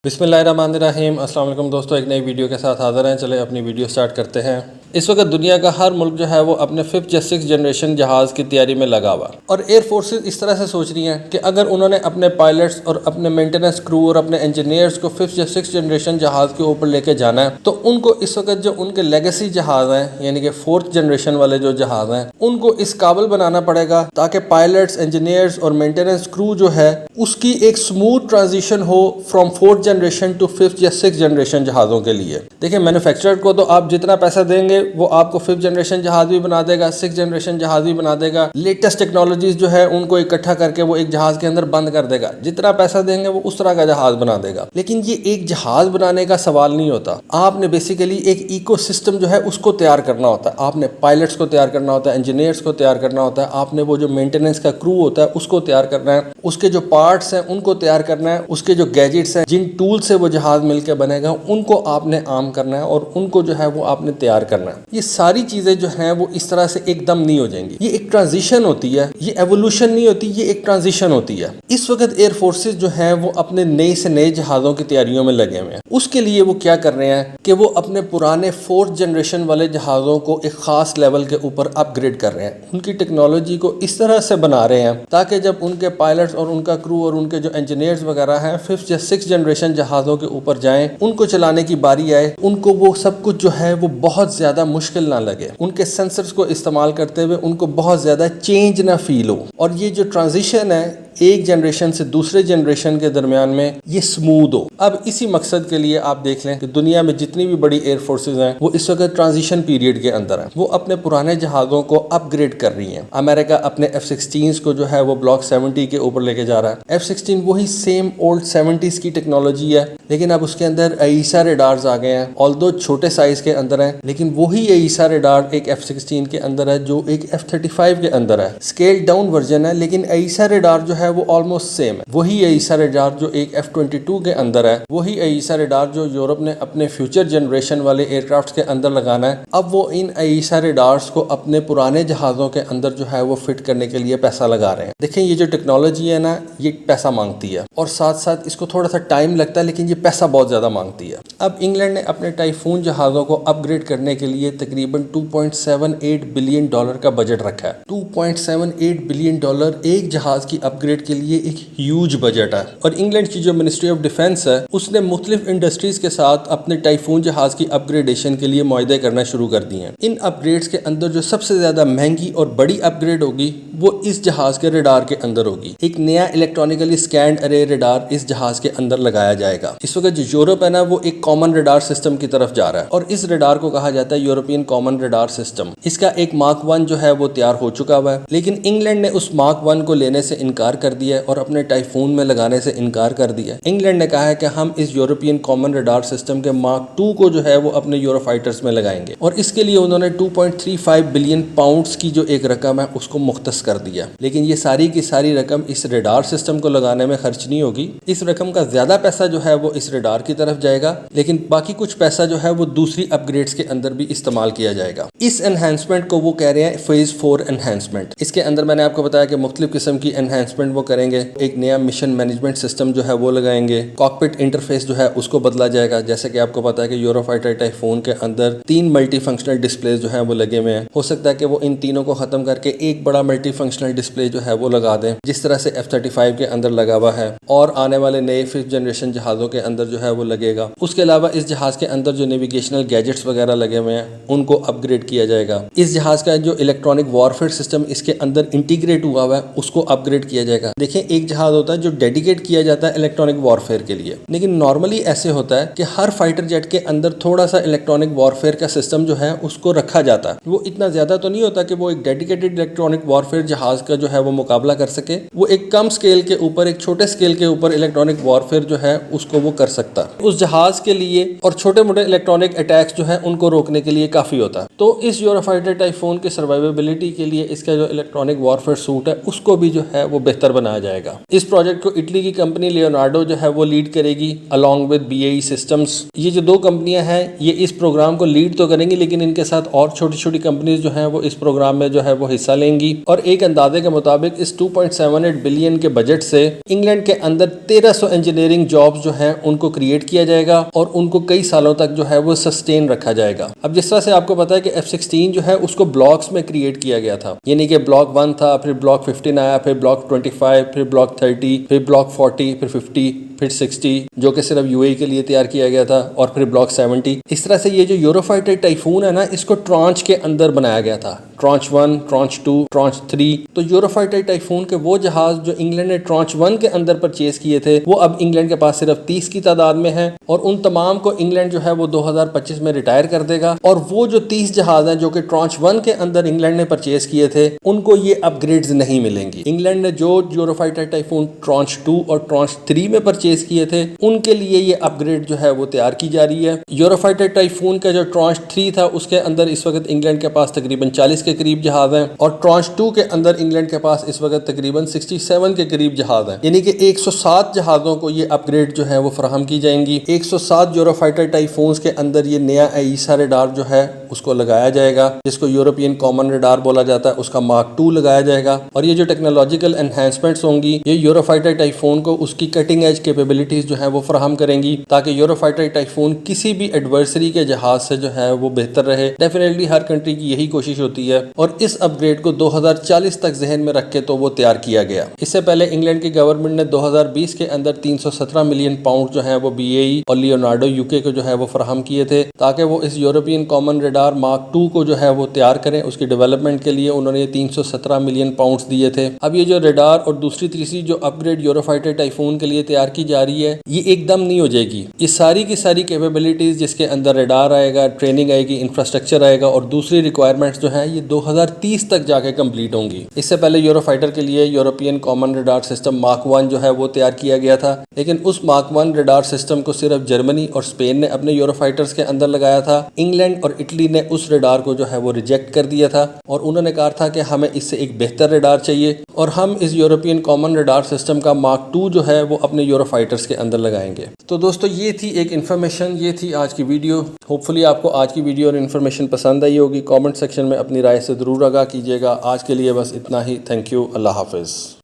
बिस्मिल्लाहिर्रहमानिर्रहीम। अस्सलाम वालेकुम दोस्तों, एक नई वीडियो के साथ हाज़िर हैं। चले अपनी वीडियो स्टार्ट करते हैं। इस वक्त दुनिया का हर मुल्क जो है वो अपने 5th या 6th जनरेशन जहाज़ की तैयारी में लगा हुआ, और एयर फोर्सेस इस तरह से सोच रही हैं कि अगर उन्होंने अपने पायलट्स और अपने मेंटेनेंस क्रू और अपने इंजीनियर्स को 5th या 6th जनरेशन जहाज़ के ऊपर लेके जाना है, तो उनको इस वक्त जो उनके लेगेसी जहाज़ हैं यानी कि 4th जनरेशन वाले जो जहाज़ हैं उनको इस काबिल बनाना पड़ेगा ताकि पायलट्स, इंजीनियर्स और मेंटेनेंस क्रू जो है उसकी एक स्मूथ ट्रांजिशन हो from 4th generation to 5th या 6th जनरेशन जहाज़ों के लिए। देखिए, मैन्युफैक्चरर को तो आप जितना पैसा देंगे वो आपको 5th जनरेशन जहाज भी बना देगा, 6th जनरेशन जहाज भी बना देगा। लेटेस्ट टेक्नोलॉजीज जो है उनको इकट्ठा करके वो एक जहाज के अंदर बंद कर देगा। जितना पैसा देंगे वो उस तरह का जहाज बना देगा। लेकिन ये एक जहाज बनाने का सवाल नहीं होता। आपने बेसिकली एक इकोसिस्टम जो है उसको तैयार करना होता है। आपने पायलट्स को तैयार करना होता है, इंजीनियर्स को तैयार करना होता है, आपने वो जो मेंटेनेंस का क्रू होता है उसको तैयार करना है, उसके जो पार्ट्स हैं उनको तैयार करना है, उसके जो गैजेट्स हैं, जिन टूल से वो जहाज मिलकर बनेगा उनको आपने आर्म करना है और उनको जो है वो आपने तैयार करना है। ये सारी चीजें जो हैं वो इस तरह से एकदम नहीं हो जाएंगी। ये एक ट्रांजिशन होती है, ये एवोल्यूशन नहीं होती, ये एक ट्रांजिशन होती है। इस वक्त एयर फोर्सेस जो हैं वो अपने नए से नए जहाज़ों की तैयारियों में लगे हुए हैं। उसके लिए वो क्या कर रहे हैं कि वो अपने पुराने 4th जनरेशन वाले जहाज़ों को एक खास लेवल के ऊपर अपग्रेड कर रहे हैं। उनकी टेक्नोलॉजी को इस तरह से बना रहे हैं ताकि जब उनके पायलट्स और उनका क्रू और उनके जो इंजीनियर्स वगैरह हैं 5th या 6th जनरेशन जहाज़ों के ऊपर जाएं, उनको चलाने की बारी आए, उनको वो सब कुछ जो है वो बहुत ज़्यादा मुश्किल ना लगे, उनके सेंसर्स को इस्तेमाल करते हुए उनको बहुत ज़्यादा चेंज ना फील हो, और ये जो ट्रांजिशन है एक जनरेशन से दूसरे जनरेशन के दरमियान में ये स्मूथ हो। अब इसी मकसद के लिए आप देख लें कि दुनिया में जितनी भी बड़ी एयर फोर्सेस हैं वो इस वक्त ट्रांजिशन पीरियड के अंदर हैं। वो अपने पुराने जहाज़ों को अपग्रेड कर रही हैं। अमेरिका अपने F-16 को जो है वो ब्लॉक 70 के ऊपर लेके जा रहा है। F-16 वही सेम ओल्ड 70s की टेक्नोलॉजी है, लेकिन अब उसके अंदर AESA रेडार्स आ गए हैं। ऑल्दो छोटे साइज के अंदर हैं, लेकिन वही AESA रेडार एक F-16 के अंदर है जो एक F-35 के अंदर है। स्केल डाउन वर्जन है, लेकिन AESA रेडार जो है वो ऑलमोस्ट सेम है। वही AESA रेडार जो एक F-22 के अंदर है, वही AESA रेडार जो यूरोप ने अपने फ्यूचर जनरेशन वाले एयरक्राफ्ट के अंदर लगाना है। अब वो इन AESA रेडार्स को अपने पुराने जहाज़ों के अंदर जो है वो फिट करने के लिए पैसा लगा रहे हैं। देखें, ये जो टेक्नोलॉजी है ना, ये पैसा मांगती है और साथ साथ इसको थोड़ा सा टाइम लगता है, लेकिन ये पैसा बहुत ज़्यादा मांगती है। अब इंग्लैंड ने अपने टाइफून जहाज़ों को अपग्रेड करने के लिए तकरीबन $2.78 बिलियन का बजट रखा है। $2.78 बिलियन एक जहाज़ की अपग्रेड के लिए एक ह्यूज बजट है। और इंग्लैंड की जो मिनिस्ट्री ऑफ डिफेंस है उसने मुख्तलिफ इंडस्ट्रीज के साथ अपने टाइफून जहाज की अपग्रेडेशन के लिए मुआहदे करना शुरू कर दिए हैं। इन अपग्रेड्स के अंदर जो सबसे ज्यादा महंगी और बड़ी अपग्रेड होगी वो इस जहाज के रेडार के अंदर होगी। एक नया इलेक्ट्रॉनिकली स्कैन्ड अरे रेडार इस जहाज के अंदर लगाया जाएगा। इस वक्त जो यूरोप है ना वो एक कॉमन रेडार सिस्टम की तरफ जा रहा है, और इस रेडार को कहा जाता है यूरोपियन कॉमन रेडार सिस्टम। इसका एक मार्क 1 जो है वो तैयार हो चुका हुआ है, लेकिन इंग्लैंड ने उस मार्क 1 को लेने से इनकार कर दिया और अपने टाइफून में लगाने से इनकार कर दिया। इंग्लैंड ने कहा है कि हम इस यूरोपियन कॉमन रेडार सिस्टम के मार्क 2 को जो है वो अपने यूरोफाइटर्स में लगाएंगे, और इसके लिए उन्होंने 2.35 बिलियन पाउंड्स की जो एक रकम है उसको मुख्तस कर दिया। लेकिन ये सारी की सारी रकम इस रेडार सिस्टम को लगाने में खर्च नहीं होगी। इस रकम का ज्यादा पैसा जो है वो इस रेडार की तरफ जाएगा, लेकिन बाकी कुछ पैसा जो है वो दूसरी अपग्रेड्स के अंदर भी इस्तेमाल किया जाएगा। इस एनहांसमेंट को वो कह रहे हैं फेज 4 एनहांसमेंट। इसके अंदर मैंने आपको बताया कि मुख्तलिफ किस्म की एनहांसमेंट वो करेंगे। एक नया मिशन मैनेजमेंट सिस्टम जो है वो लगाएंगे। कॉकपिट इंटरफेस जो है उसको बदला जाएगा। जैसे कि आपको पता है कि यूरोफाइटर टाइफून के अंदर 3 मल्टी फंक्शनल डिस्प्ले जो है वो लगे हुए हैं। हो सकता है कि वो इन तीनों को खत्म करके एक बड़ा मल्टी फंक्शनल डिस्प्ले जो है वो लगा दें, जिस तरह से F-35 के अंदर लगा हुआ है, और आने वाले नए 5th जनरेशन जहाज़ों के अंदर जो है वो लगेगा। उसके अलावा इस जहाज के अंदर जो नेविगेशनल गैजेट्स वगैरह लगे हुए हैं उनको अपग्रेड किया जाएगा। इस जहाज का जो इलेक्ट्रॉनिक वॉरफेयर सिस्टम इसके अंदर इंटीग्रेट हुआ हुआ है उसको अपग्रेड किया जाएगा। देखें, एक जहाज होता है जो डेडिकेट किया जाता है इलेक्ट्रॉनिक वॉरफेयर के लिए, लेकिन नॉर्मली ऐसे होता है कि हर फाइटर जेट के अंदर थोड़ा सा इलेक्ट्रॉनिक वॉरफेयर का सिस्टम जो है उसको रखा जाता है। वो इतना ज्यादा तो नहीं होता कि वो एक डेडिकेटेड इलेक्ट्रॉनिक वॉरफेयर जहाज का जो है वो मुकाबला कर सके। वो एक कम स्केल के ऊपर, एक छोटे स्केल के ऊपर इलेक्ट्रॉनिक वॉरफेयर जो है उसको वो कर सकता है। उस जहाज के لیے اور چھوٹے موٹے الیکٹرانک اٹیکس جو ہے ان کو روکنے کے لیے کافی ہوتا ہے. تو اس یوروفائٹر ٹائفون کے سروائیویبلٹی کے لیے اس کا جو الیکٹرانک وارفیئر سوٹ ہے اس کو بھی جو ہے وہ بہتر بنایا جائے گا. اس پروجیکٹ کو اٹلی کی کمپنی لیونارڈو جو ہے وہ لیڈ کرے گی along with BAE سسٹمز. یہ جو دو کمپنیاں ہیں یہ اس پروگرام کو لیڈ تو کریں گی لیکن ان کے ساتھ اور چھوٹی چھوٹی کمپنیز جو ہیں وہ اس پروگرام میں جو ہے وہ حصہ لیں گی. اور ایک اندازے کے مطابق اس 2.78 بلین کے بجٹ سے انگلینڈ کے اندر 1300 انجینئرنگ جابز جو ہیں ان کو کریٹ کیا جائے گا اور ان کو کئی سالوں تک جو ہے وہ سسٹین رکھا جائے گا. اب جس طرح سے آپ کو پتا ہے کہ F-16 جو ہے اس کو بلاکس میں کریٹ کیا گیا تھا, یعنی کہ بلاک 1 تھا, پھر بلاک 15 آیا, پھر بلاک 25, پھر بلاک 30, پھر بلاک 40, پھر 50, پھر 60 جو کہ صرف UAE کے لیے تیار کیا گیا تھا, اور پھر بلاک 70. اس طرح سے یہ جو یوروفائٹر ٹائفون ہے نا اس کو ٹرانچ کے اندر بنایا گیا تھا, ٹرانچ 1, ٹرانچ 2, ٹرانچ 3. تو یوروفائٹر ٹائفون کے وہ جہاز جو انگلینڈ نے ٹرانچ 1 کے اندر پرچیز کیے تھے وہ اب انگلینڈ کے پاس صرف 30 کی تعداد میں ہیں, اور ان تمام کو انگلینڈ جو ہے وہ 2025 میں ریٹائر کر دے گا. اور وہ جو 30 جہاز ہیں جو کہ ٹرانچ 1 کے اندر انگلینڈ نے پرچیز کیے تھے ان کو یہ اپ گریڈز نہیں ملیں گی. انگلینڈ نے جو یوروفائٹر ٹائفون ٹرانچ 2 اور ٹرانچ 3 میں پرچیز کیے تھے ان کے لیے یہ اپ گریڈ جو ہے وہ تیار کی جا رہی ہے. یوروفائٹر ٹائفون کا جو ٹرانچ 3 تھا اس کے اندر اس وقت انگلینڈ کے پاس تقریباً 40 کے قریب جہاز ہیں, اور ٹرانچ 2 کے اندر انگلینڈ کے پاس اس وقت تقریباً 67 کے قریب جہاز ہیں, یعنی کہ 107 جہازوں کو یہ اپ گریڈ جو ہے وہ فراہم کی جائیں گی. 107 یوروفائٹر ٹائفونز کے اندر یہ نیا ایسا ریڈار جو ہے اس کو لگایا جائے گا جس کو یورپین کامن ریڈار بولا جاتا ہے, اس کا مارک 2 لگایا جائے گا. اور یہ جو ٹیکنالوجیکل انہینسمنٹس ہوں گی یہ یوروفائٹر ٹائفون کو اس کی کٹنگ ایج کیپیبلٹیز جو ہے وہ فراہم کریں گی تاکہ یوروفائٹر ٹائفون کسی بھی ایڈورسری کے جہاز سے جو ہے وہ بہتر رہے. ڈیفینیٹلی ہر کنٹری کی یہی کوشش ہوتی ہے, اور اس اپ گریڈ کو 2040 تک ذہن میں رکھ کے تو وہ تیار کیا گیا. اس سے پہلے انگلینڈ کی گورنمنٹ نے 2020 کے اندر 317 ملین پاؤنڈ جو ہیں وہ BAE اور لیونارڈو UK کو جو ہے وہ فراہم کیے تھے تاکہ وہ اس یورپین کامن ریڈار مارک 2 کو جو ہے وہ تیار کریں. اس کی ڈیولپمنٹ کے لیے انہوں نے 317 ملین پاؤنڈز دیے تھے. اب یہ جو ریڈار اور دوسری تیسری جو اپ گریڈ یوروفائٹر ٹائفون کے لیے تیار کی جا رہی ہے یہ ایک دم نہیں ہو جائے گی. یہ ساری کی ساری کیپیبلٹیز جس کے اندر ریڈار آئے گا, ٹریننگ آئے گی, انفراسٹرکچر آئے گا اور دوسری ریکوائرمنٹس جو ہیں یہ 2030 تک جا کے کمپلیٹ ہوں گی. اس سے پہلے یوروفائٹر کے لیے European common radar system mark 1 جو ہے وہ تیار کیا گیا تھا, لیکن اس مارک 1 ریڈار سسٹم کو صرف جرمنی اور اسپین نے اپنے یوروفائٹرز کے اندر لگایا تھا. انگلینڈ اور اٹلی نے اس ریڈار کو جو ہے وہ ریجیکٹ کر دیا تھا اور انہوں نے کہا تھا کہ ہمیں اس سے ایک بہتر ریڈار چاہیے اور ہم اس یورپین کامن ریڈار سسٹم کا مارک 2 جو ہے وہ اپنے یوروفائٹرز کے اندر لگائیں گے. تو دوستو یہ تھی ایک انفارمیشن, یہ تھی آج کی ویڈیو. ہوپ فلی آپ کو آج کی ویڈیو اور انفارمیشن پسند آئی ہوگی. کامنٹ سیکشن میں اپنی رائے سے ضرور آگاہ کیجیے گا. آج کے لیے بس اتنا ہی. Thank you. اللہ حافظ.